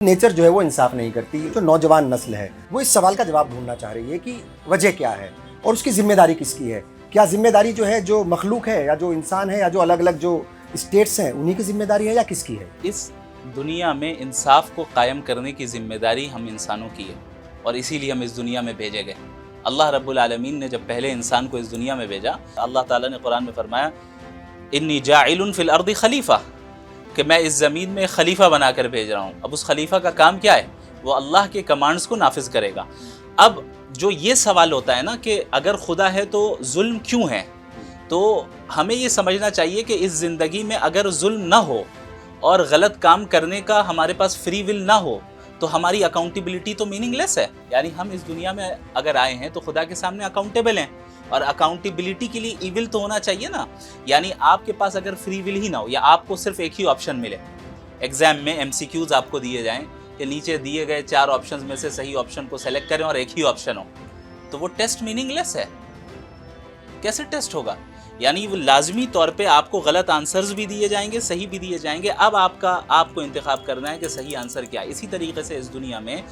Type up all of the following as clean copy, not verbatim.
Nature جو ہے وہ انصاف نہیں کرتی. جو نوجوان نسل ہے وہ اس سوال کا جواب ڈھونڈنا چاہ رہی ہے کہ وجہ کیا ہے اور اس کی ذمہ داری کس کی ہے. کیا ذمہ داری جو ہے جو مخلوق ہے یا جو انسان ہے یا جو الگ الگ جو اسٹیٹس ہیں انہی کی ذمہ داری ہے یا کس کی ہے؟ اس دنیا میں انصاف کو قائم کرنے کی ذمہ داری ہم انسانوں کی ہے، اور اسی لیے ہم اس دنیا میں بھیجے گئے. اللہ رب العالمین نے جب پہلے انسان کو اس دنیا میں بھیجا، اللہ تعالیٰ نے قرآن میں فرمایا انی جاعل فی الارض خلیفہ، کہ میں اس زمین میں خلیفہ بنا کر بھیج رہا ہوں. اب اس خلیفہ کا کام کیا ہے؟ وہ اللہ کے کمانڈز کو نافذ کرے گا. اب جو یہ سوال ہوتا ہے نا کہ اگر خدا ہے تو ظلم کیوں ہے، تو ہمیں یہ سمجھنا چاہیے کہ اس زندگی میں اگر ظلم نہ ہو اور غلط کام کرنے کا ہمارے پاس فری ول نہ ہو تو ہماری اکاؤنٹیبلٹی تو میننگ لیس ہے. یعنی ہم اس دنیا میں اگر آئے ہیں تو خدا کے سامنے اکاؤنٹیبل ہیں، اور اکاؤنٹیبلٹی کے لیے ایول تو ہونا چاہیے نا. یعنی آپ کے پاس اگر فری ول ہی نہ ہو یا آپ کو صرف ایک ہی آپشن ملے، ایگزام میں ایم سی کیوز آپ کو دیے جائیں کہ نیچے دیے گئے 4 آپشنز میں سے صحیح آپشن کو سلیکٹ کریں اور ایک ہی آپشن ہو، تو وہ ٹیسٹ میننگ لیس ہے. کیسے ٹیسٹ ہوگا؟ یعنی وہ لازمی طور پہ آپ کو غلط آنسرز بھی دیے جائیں گے، صحیح بھی دیے جائیں گے. اب آپ کو انتخاب کرنا ہے کہ صحیح آنسر کیا ہے. اسی طریقے سے اس دنیا میں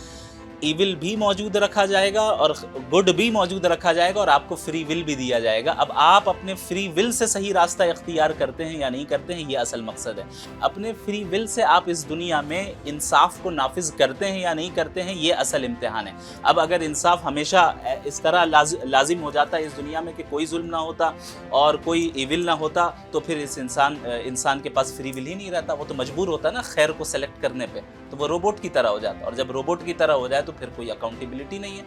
ایول بھی موجود رکھا جائے گا اور گڈ بھی موجود رکھا جائے گا، اور آپ کو فری ول بھی دیا جائے گا. اب آپ اپنے فری ول سے صحیح راستہ اختیار کرتے ہیں یا نہیں کرتے ہیں، یہ اصل مقصد ہے. اپنے فری ول سے آپ اس دنیا میں انصاف کو نافذ کرتے ہیں یا نہیں کرتے ہیں، یہ اصل امتحان ہے. اب اگر انصاف ہمیشہ اس طرح لازم ہو جاتا ہے اس دنیا میں کہ کوئی ظلم نہ ہوتا اور کوئی ایول نہ ہوتا، تو پھر اس انسان کے پاس فری ول ہی نہیں رہتا. وہ تو مجبور ہوتا نا خیر کو سلیکٹ کرنے پہ، تو وہ روبوٹ کی طرح ہو جاتا. اور جب روبوٹ کی طرح ہو جائے تو پھر کوئی اکاؤنٹیبلٹی نہیں ہے.